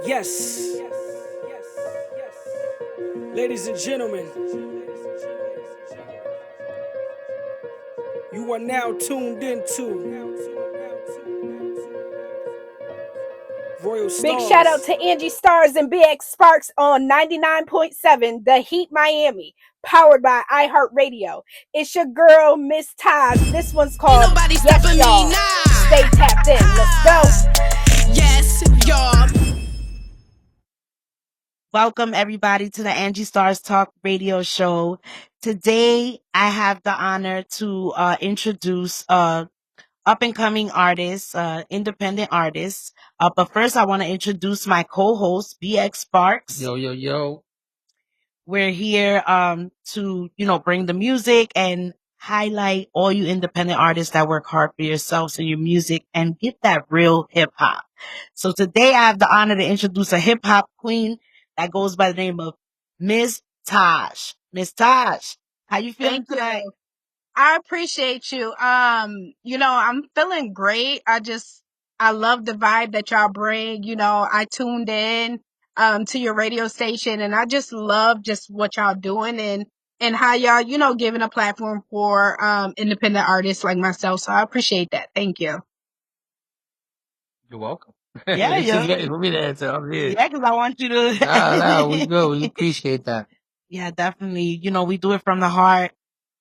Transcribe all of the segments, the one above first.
Yes, ladies and gentlemen, you are now tuned into Royal Big shout out Stars. to Angie Starrz and BX Sparks on 99.7 The Heat Miami, powered by iHeartRadio. It's your girl, Mz.Tash. This one's Ain't called nobody Yes, stopping me Y'all. now. Stay tapped in. Let's go. Yes, y'all. Welcome everybody to the Angie Stars Talk radio show. Today I have the honor to introduce up and coming artists, independent artists. But first I want to introduce my co-host BX Sparks. Yo, yo, yo. We're here to, bring the music and highlight all you independent artists that work hard for yourselves and your music and get that real hip hop. So today I have the honor to introduce a hip hop queen that goes by the name of Mz.Tash. Mz.Tash, how you feeling Thank tonight? you. I appreciate you. I'm feeling great. I love the vibe that y'all bring. I tuned in to your radio station and I just love just what y'all doing and how y'all, giving a platform for independent artists like myself. So I appreciate that. Thank you. You're welcome. Yeah, You should yeah. get for me to answer. I'm here. Yeah, because I want you to. Nah, we go. We appreciate that. Yeah, definitely. We do it from the heart.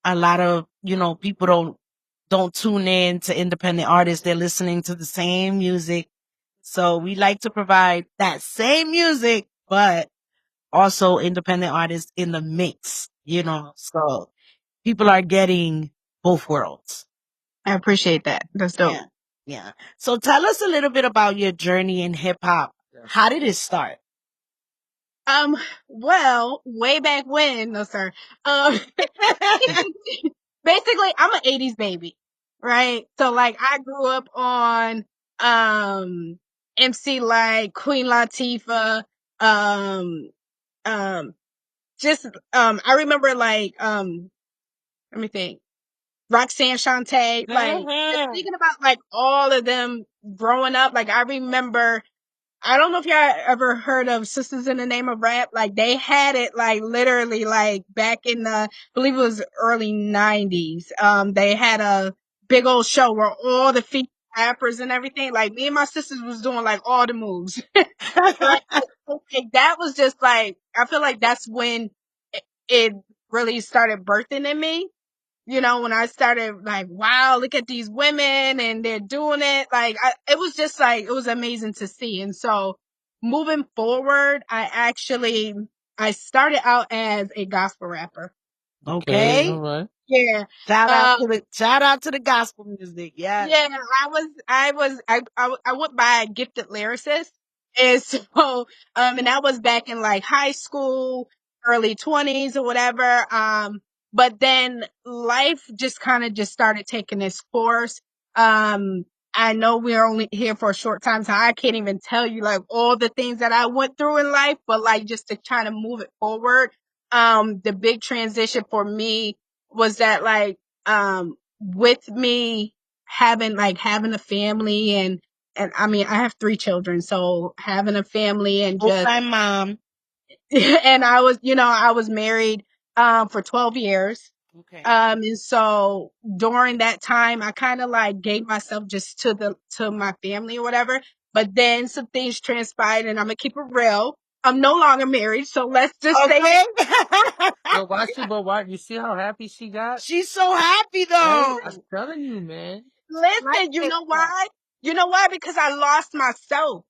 A lot of, people don't tune in to independent artists. They're listening to the same music. So we like to provide that same music, but also independent artists in the mix. So people are getting both worlds. I appreciate that. That's dope. Yeah. Yeah. So tell us a little bit about your journey in hip hop. How did it start? Um, well, way back when, no sir. Um, basically, I'm an 80s baby, right? So like I grew up on MC like Queen Latifah, um um just I remember like let me think. Roxanne Shante, like just Mhm. thinking about like all of them growing up, like I remember I don't know if y'all ever heard of Sisters in the Name of Rap. Like they had it like literally like back in the, I believe it was early 90s. They had a big old show where all the female rappers and everything, like me and my sisters was doing like all the moves. Right? Like, that was just like, I feel like that's when it really started birthing in me. When I started like, wow, look at these women and they're doing it. Like, it was just like, it was amazing to see. And so moving forward, I started out as a gospel rapper. Okay, all Okay. right. Yeah. Shout out Uh, to the gospel music. Yeah. yeah, I went by gifted lyricist. And so, and that was back in like high school, early 20s or whatever. But then life just kind of just started taking its course. Um, I know we're only here for a short time, so I can't even tell you like all the things that I went through in life, but like just to try to move it forward. The big transition for me was that like, with me having a family and I mean I have 3 children, so having a family and Full just time mom. and I was married for 12 years. Okay. And so during that time I kind of like gave myself just to my family or whatever. But then some things transpired and I'm gonna keep it real. I'm no longer married, so let's just say Okay. Yo, watch it, but watch. You see how happy she got? She's so happy Right? though. I'm telling you, man. Like listen, you it. know why? You know why? Because I lost myself.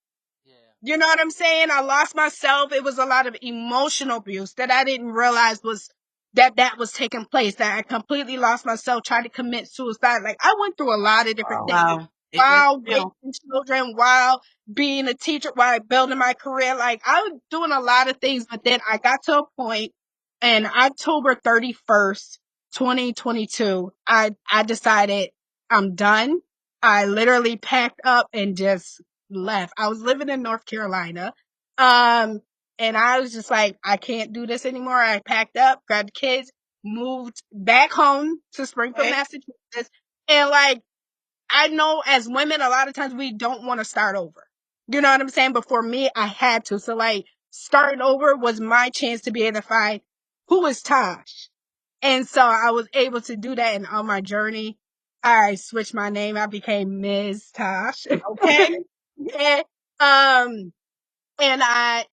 Yeah. You know what I'm saying? I lost myself. It was a lot of emotional abuse that I didn't realize that was taking place. That I completely lost myself, tried to commit suicide. Like I went through a lot of different Wow. things Wow. It's while real. raising children, while being a teacher, while building my career. Like I was doing a lot of things, but then I got to a point in October 31st, 2022. I decided I'm done. I literally packed up and just left. I was living in North Carolina. Um, and I was just like, I can't do this anymore. I packed up, grabbed the kids, moved back home to Springfield, Okay. Massachusetts. And like, I know as women, a lot of times we don't want to start over. You know what I'm saying? But for me, I had to. So like starting over was my chance to be able to find who is Tosh. And so I was able to do that. And on my journey, I switched my name. I became Mz.Tash. Okay. Yeah. Um, and I,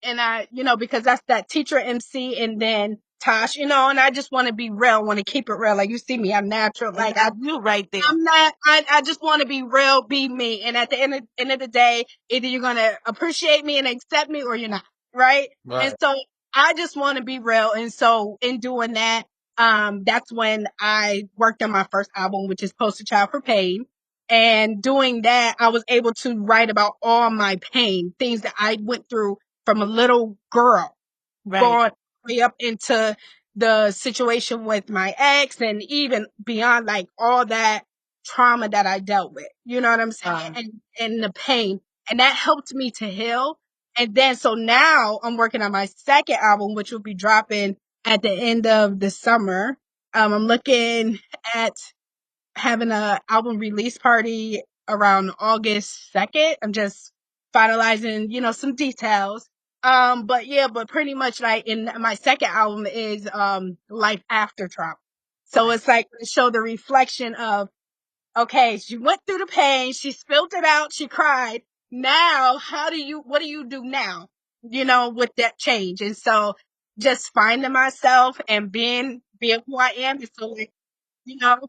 because that's that teacher MC and then Tosh, and I just want to be real, want to keep it real. Like you see me, I'm natural. And Like that's you right there. I'm not, I just want to be real, be me. And at the end of the day, either you're going to appreciate me and accept me or you're not. Right. And Right. so I just want to be real. And so in doing that, that's when I worked on my first album, which is Poster Child for Pain. And doing that, I was able to write about all my pain, things that I went through from a little girl Right. going way up into the situation with my ex and even beyond, like all that trauma that I dealt with. You know what I'm saying? And the pain. And that helped me to heal. And then so now I'm working on my second album, which will be dropping at the end of the summer. I'm looking at having a album release party around August 2nd. I'm just finalizing, some details. But pretty much like in my second album is life after trauma. So it's like to show the reflection of, okay, she went through the pain, she spilled it out, she cried. Now, what do you do now? With that change. And so just finding myself and being who I am. And so like, you know,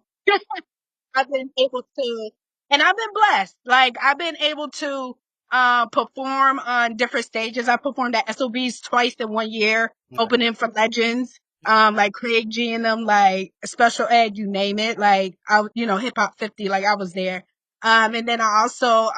I've been able to, and I've been blessed. Like I've been able to perform on different stages. I performed at SOBs twice in 1 year, opening for legends, like Craig G and them, like Special Ed, you name it. Like Hip Hop 50, like I was there. And then I also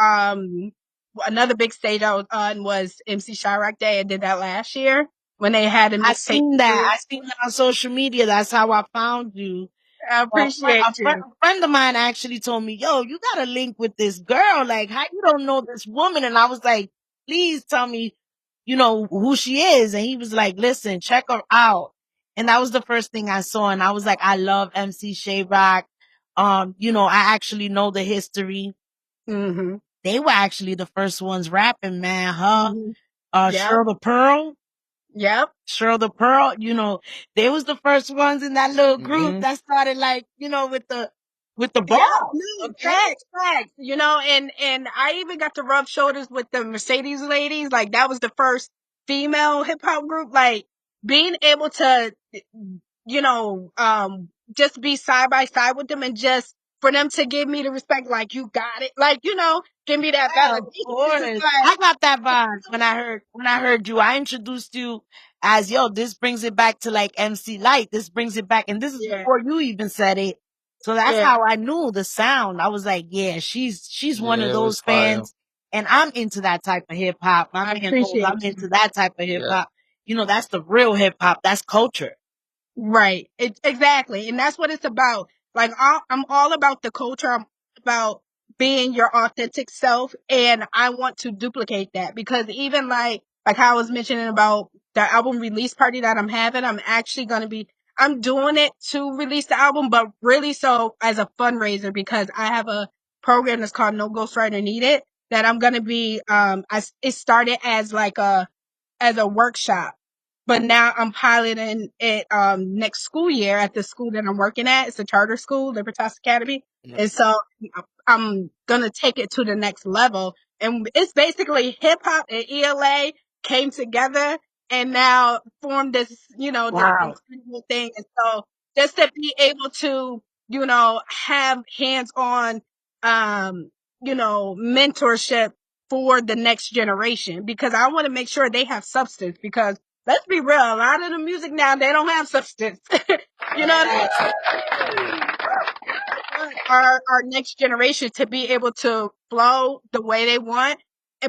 another big stage I was on was MC Chirac Day. I did that last year when they had a I mixtape seen that. series. I seen that on social media. That's how I found you. I appreciate you. A friend of mine actually told me, yo, you got a link with this girl. Like, how you don't know this woman? And I was like, please tell me, who she is. And he was like, listen, check her out. And that was the first thing I saw. And I was like, I love MC Shavrock. I actually know the history. Mm-hmm. They were actually the first ones rapping, man. Her, Mm-hmm. Yep. Cheryl the Pearl. Yep. Cheryl the Pearl, they was the first ones in that little group Mm-hmm. that started like, with the Yeah, ball. no, Okay. facts. And I even got to rub shoulders with the Mercedes ladies. Like that was the first female hip hop group. Like being able to, just be side by side with them and just for them to give me the respect, like you got it, like give me that Yeah, of validation. course. It's I like, got that vibe when I heard you. I introduced you as, yo, this brings it back to like MC Light. This brings it back. And this is yeah, before you even said it. So that's yeah, how I knew the sound. I was like, yeah, she's one of Yeah, it was those fire. fans. And I'm into that type of hip hop. My I man knows I'm appreciate you. into that type of hip Yeah. hop. That's the real hip hop. That's culture. Right. Exactly. And that's what it's about. Like, I'm all about the culture. I'm about being your authentic self. And I want to duplicate that because even like how I was mentioning about the album release party that I'm having, I'm actually going to I'm doing it to release the album, but really so as a fundraiser because I have a program that's called No Ghostwriter Needed that I'm going to be, it started as like as a workshop. But now I'm piloting it next school year at the school that I'm working at. It's a charter school, Libertas Academy. And so I'm gonna take it to the next level. And it's basically hip hop and ELA came together and now formed this Wow. incredible thing. And so just to be able to, have hands on mentorship for the next generation because I want to make sure they have substance because let's be real, a lot of the music now they don't have substance. You know what I mean? I want our next generation to be able to flow the way they want,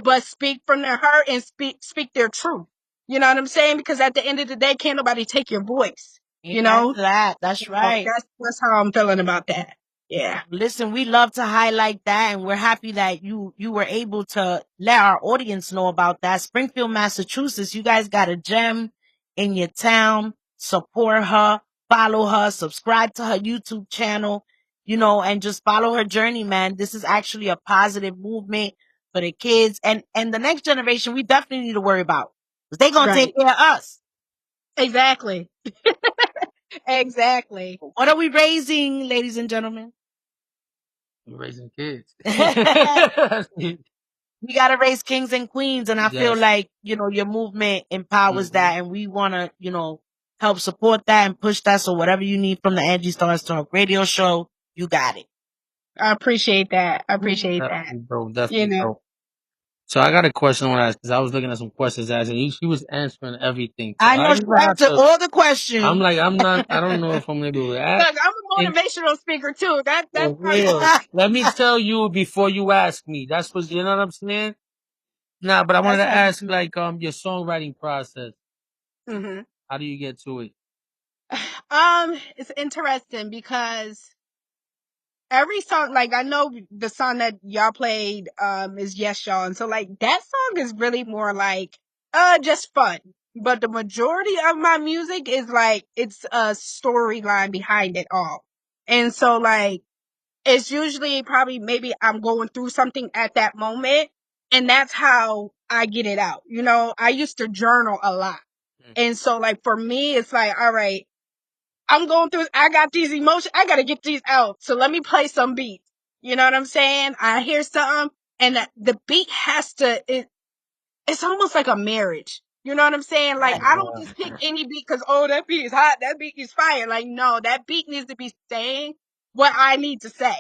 but speak from their heart and speak their truth. You know what I'm saying? Because at the end of the day, can't nobody take your voice. You Amen know, to that. That's so right. that's how I'm feeling about that. Yeah. Listen, we love to highlight that, and we're happy that you were able to let our audience know about that. Springfield, Massachusetts, you guys got a gem in your town. Support her, follow her, subscribe to her YouTube channel, and just follow her journey, man. This is actually a positive movement. for the kids and the next generation. We definitely need to worry about because they're gonna take Right. care of us. Exactly. Exactly. What are we raising, ladies and gentlemen? We're raising kids. We gotta raise kings and queens, and I feel Yes. like your movement empowers that, and we wanna help support that and push that. So whatever you need from the Angie Starrz Talk radio show, you got it. I appreciate that. I appreciate that. Definitely, bro. You Definitely, know. bro. So I got a question I want to ask because I was looking at some questions asking. She was answering everything. So I I know she even have answered to. all the I'm questions. like, I'm not. I don't know if I'm gonna be able to ask. Look, I'm a motivational speaker too. That's For part of real. Let me tell you before you ask me. That's what you know what I'm saying. Nah, but I wanted that's to how ask like your songwriting process. hmm How do you get to it? It's interesting because every song, like I know the song that y'all played is Yes Y'all. And so like that song is really more like just fun. But the majority of my music is like it's a storyline behind it all. And so like it's usually probably maybe I'm going through something at that moment and that's how I get it out. You know, I used to journal a lot. And so like for me it's like, all right, I'm going through, I got these emotions, I gotta get these out. So let me play some beats. You know what I'm saying? I hear something and the beat has to, it's almost like a marriage. You know what I'm saying? Like, I don't just pick any beat because, oh, that beat is hot, that beat is fire. Like, no, that beat needs to be saying what I need to say.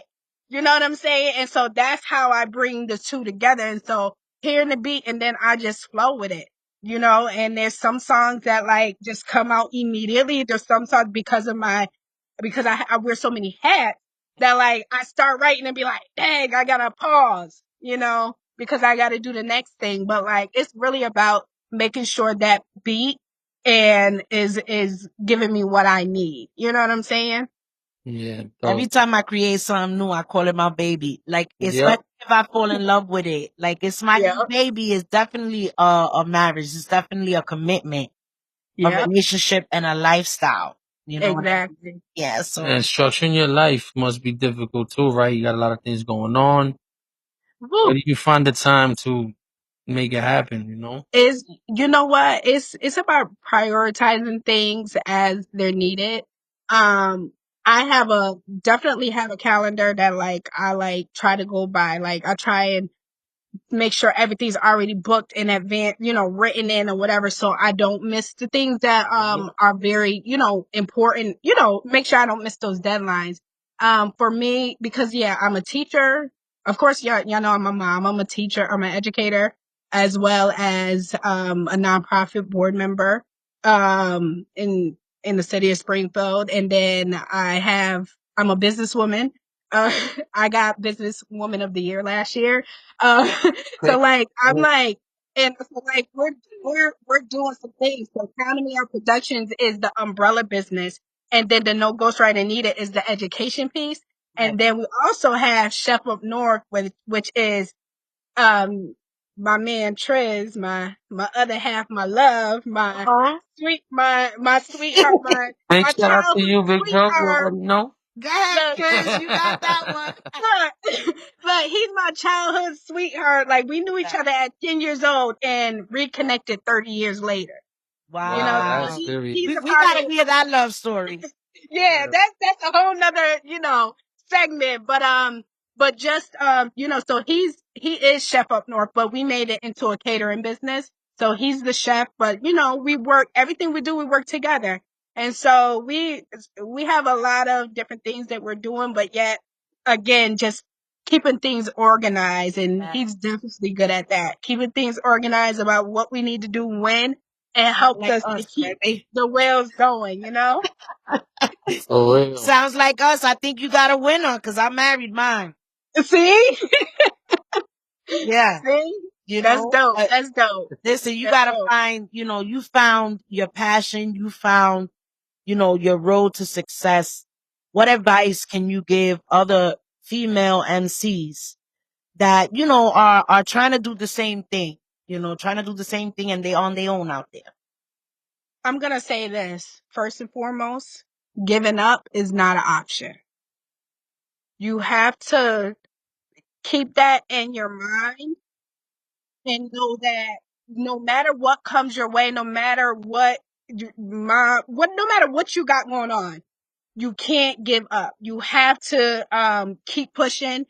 You know what I'm saying? And so that's how I bring the two together. And so hearing the beat and then I just flow with it, and there's some songs that like just come out immediately. There's some songs because I wear so many hats that like I start writing and be like, dang, I gotta pause, because I gotta do the next thing. But like it's really about making sure that beat and is giving me what I need. You know what I'm saying? Yeah. Every time I create something new, I call it my baby. Like, Yep. especially if I fall in love with it. Like, it's my Yeah. new baby. It's definitely a marriage. It's definitely a commitment, a Yeah. relationship, and a lifestyle. You know what I mean? Exactly. Yeah. So And structuring your life must be difficult too, right? You got a lot of things going on. Where Woo. do you find the time to make it happen? You know. Is you know what? It's about prioritizing things as they're needed. I definitely have a calendar that like I like try to go by. Like I try and make sure everything's already booked in advance, written in or whatever, so I don't miss the things that are very, important, make sure I don't miss those deadlines. For me, because yeah, I'm a teacher. Of course, y'all know I'm a mom, I'm a teacher, I'm an educator, as well as a nonprofit board member in the city of Springfield. And then I'm a businesswoman. Uh, I got businesswoman of the year last year. Uh, so like I'm like, and so like we're doing some things. So Economy Art Productions is the umbrella business, and then the No Ghostwriter Needed is the education piece, right. and then we also have Chef Up North, which is my man Trez, my other half, my love, my sweetheart, Big my shout out to childhood you, big bro. You sweetheart. already know. Go ahead, Look, Chris. You got that one. but he's my childhood sweetheart. Like we knew each other at 10 years old and reconnected 30 years later. Wow, So that's Wow. serious. he's a We part gotta of hear that love story. yeah, that's a whole nother, segment. But just so he is chef up north, but we made it into a catering business. So he's the chef, but we work everything we do, we work together. And so we have a lot of different things that we're doing, but yet again, just keeping things organized, and he's definitely good at that. Keeping things organized about what we need to do when, and helps Like us to us, keep baby. the wheels going. For real. Sounds like us. I think you got a winner because I married mine. See? Yeah. See? You That's know, dope. That's dope. listen, you That's gotta dope. find, you found your passion, you found, your road to success. What advice can you give other female MCs that, are trying to do the same thing, trying to do the same thing and they on their own out there? I'm going to say this. First and foremost, giving up is not an option. You have to keep that in your mind and know that no matter what comes your way, no matter what no matter what you got going on, you can't give up. You have to keep pushing.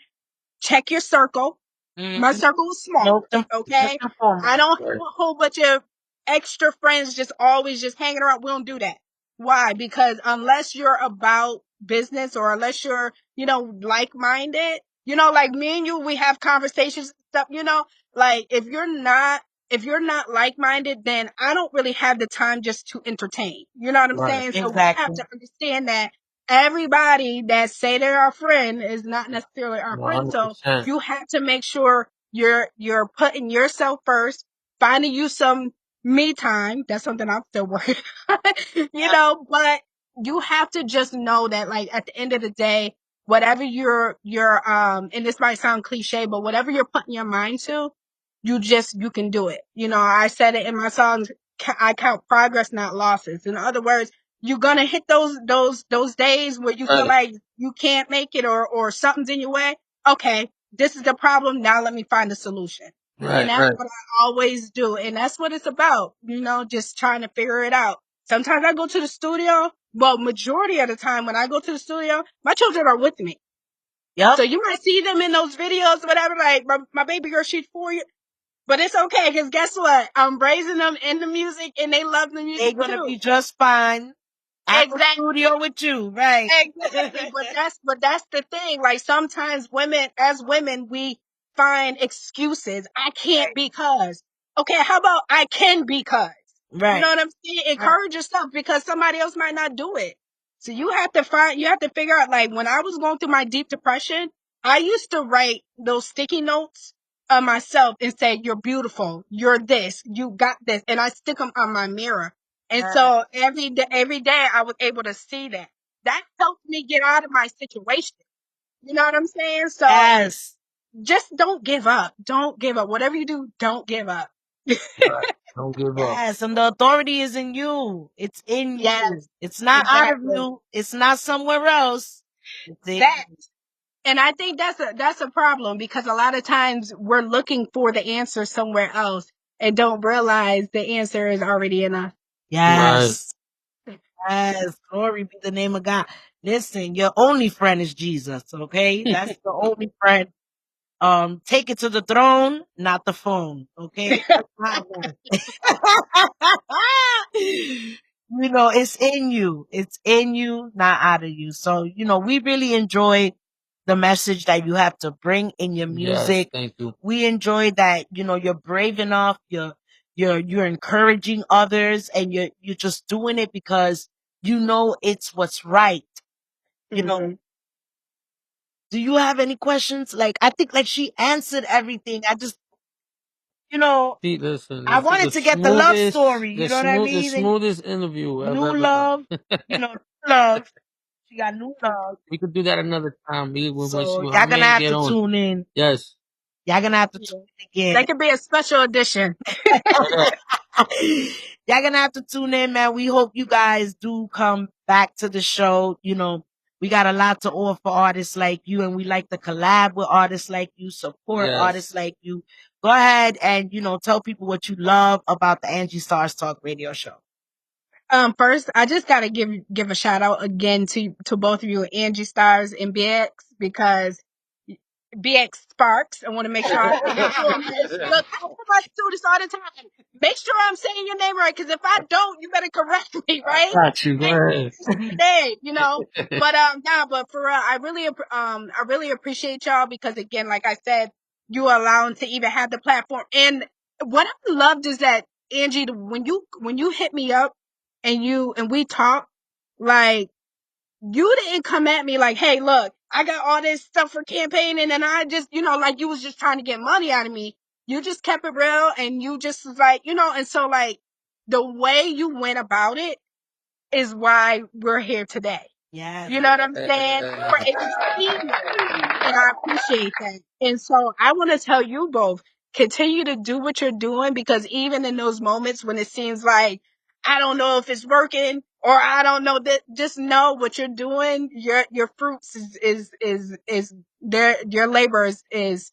Check your circle. My Mhm. circle is small, First okay? and I foremost. don't have a whole bunch of extra friends just always just hanging around. We don't do that. Why? Because unless you're about business or unless you're, like-minded, like me and you, we have conversations and stuff, like if you're not like-minded, then I don't really have the time just to entertain. You know what I'm Right. saying? So we have Exactly. to understand that everybody that say they're our friend is not necessarily our friend. So 100%. you have to make sure you're putting yourself first, finding you some me time. That's something I'm still working on, but you have to just know that like at the end of the day, whatever you're and this might sound cliche, but whatever you're putting your mind to, you can do it. I said it in my songs, I count progress, not losses. In other words, you're gonna hit those days where you feel Right. like you can't make it or something's in your way. Okay, this is the problem. Now let me find a solution. And Right. that's Right. what I always do. And that's what it's about, just trying to figure it out. Sometimes I go to the studio. Well, majority of the time when I go to the studio, my children are with me. So Yep. you might see them in those videos, whatever, like my baby girl, she's 4 years, but it's okay. Cause guess what? I'm raising them in the music and they love the They're music gonna too. be just fine at the Exactly. studio with you, right? Exactly, but that's the thing. Like sometimes as women, we find excuses. I can't Right. because. Okay, how about I can because? You know Right. what I'm saying? Right. Encourage yourself because somebody else might not do it. So you have to figure out like when I was going through my deep depression, I used to write those sticky notes of myself and say, "You're beautiful. You're this. You got this," and I stick them on my mirror. And so every day I was able to see that. That helped me get out of my situation. You know what I'm saying? So Yes. just don't give up. Don't give up. Whatever you do, don't give up. Right. Don't give up. Yes. And the authority is in you. It's in you. Yes, It's not out of exactly. you. It's not somewhere else. It's in That you. and I think that's a problem because a lot of times we're looking for the answer somewhere else and don't realize the answer is already in us. Right. Yes. Yes. Glory be the name of God. Listen, your only friend is Jesus, okay? That's the only friend. Take it to the throne, not the phone. Okay. That's my one. It's in you. It's in you, not out of you. So, we really enjoy the message that you have to bring in your Yes. music. Thank you. We enjoy that, you're brave enough, you're encouraging others and you're just doing it because it's what's right. You know, Mhm. do you have any questions? Like I think like she answered everything. You know, See, listen, I this is wanted to get the love story, you know what I the mean? And smoothest interview I've new ever done. love, new love. She got new love. We could do that another time. So When her y'all gonna man have get to on. tune in. Yes. Y'all gonna have to Yeah. tune in again. That could be a special edition. Yeah. Y'all gonna have to tune in, man. We hope you guys do come back to the show. We got a lot to offer artists like you, and we like to collab with artists like you, support artists Yes. like you. Go ahead and, tell people what you love about the Angie Stars Talk radio show. First, I just gotta give a shout out again to both of you, Angie Stars and BX, because BX Sparks. I want to make sure I say your full name. Look, I tell my students all the time, make sure I'm saying your name right, because if I don't, you better correct me, right? Got you. Go Make sure ahead. you say your name. But nah, but for real, I really appreciate y'all because again, like I said, you allowing to even have the platform. And what I loved is that Angie, when you hit me up and we talk, like you didn't come at me like, hey, look, I got all this stuff for campaigning and I just, like you was just trying to get money out of me. You just kept it real and you just was like, and so like the way you went about it is why we're here today. Yes. You know what I'm saying? It was seamless. And I appreciate that. And so I want to tell you both, continue to do what you're doing because even in those moments when it seems like I don't know if it's working or I don't know that, just know what you're doing. Your fruits is your labor is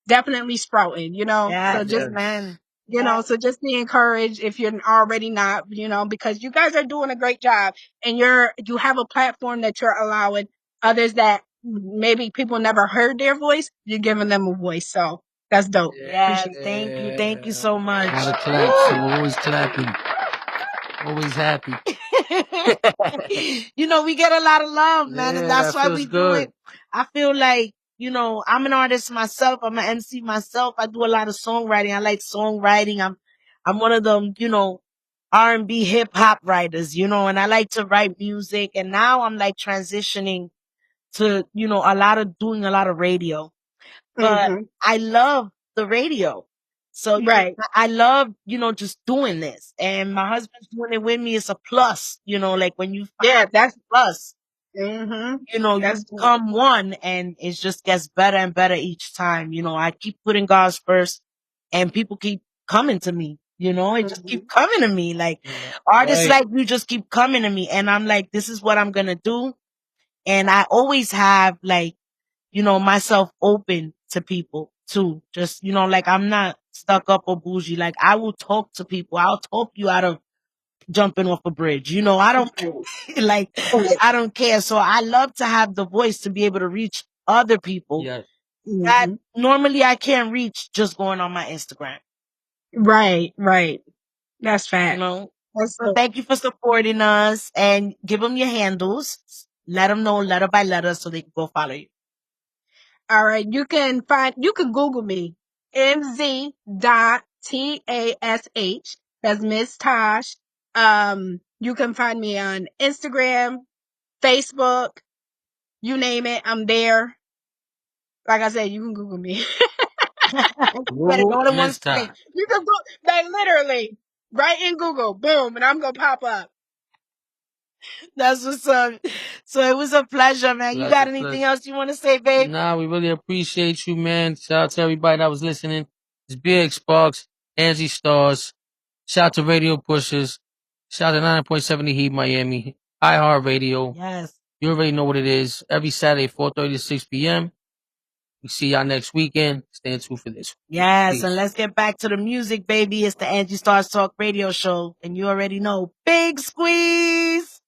definitely sprouting, you know. So Yes, just man. you know, so just be encouraged if you're already not, you know, because you guys are doing a great job and you have a platform that you're allowing others that maybe people never heard their voice, you're giving them a voice. So that's dope. Yes, Appreciate thank you. Thank you so A much. lot of claps. So we're always clapping. Always happy. You know, we get a lot of love, man, and Yeah, that's that why feels we do good. it. I feel like, you know, I'm an artist myself. I'm an MC myself. I do a lot of songwriting. I like songwriting. I'm one of them, you know, R&B hip hop writers, you know, and I like to write music. And now I'm like transitioning to, you know, doing a lot of radio, but hmm I love the radio. So, you know, Right. I love, you know, just doing this, and my husband's doing it with me. It's a plus, you know, like when you find Yeah, a plus, hmm you know, you that's dope. become one, and it just gets better and better each time. You know, I keep putting God's first, and people keep coming to me. You know, it just hmm keep coming to me. Like artists Right. like you just keep coming to me, and I'm like, this is what I'm gonna do. And I always have like, you know, myself open to people too. Just, you know, like I'm not stuck up or bougie. Like I will talk to people. I'll talk you out of jumping off a bridge. You know, I don't like, I don't care. So I love to have the voice to be able to reach other people Yes. that hmm normally I can't reach just going on my Instagram, Right, right. That's you fact. know? That's So dope. thank you for supporting us, and give them your handles. Let them know letter by letter so they can go follow you. All right. You can Google me. Mz.Tash. That's Miss Tosh. You can find me on Instagram, Facebook, you name it, I'm there. Like I said, you can Google me. Get it Google all in one place. Mz.Tash. You can go like literally right in Google, boom, and I'm gonna pop up. That's what's up. So it was a pleasure, man. You got Pleasure, anything pleasure. else you want to say, babe? Nah, we really appreciate you, man. Shout out to everybody that was listening. It's Big Sparks, Angie Starrz. Shout out to Radio Pushers. Shout out to 9.7 The Heat Miami. iHeartRadio. Yes. You already know what it is. Every Saturday, 4:30 to 6 p.m. We see y'all next weekend. Stay tuned for this. Yes. And Peace. let's get back to the music, baby. It's the Angie Stars Talk radio show. And you already know, big squeeze.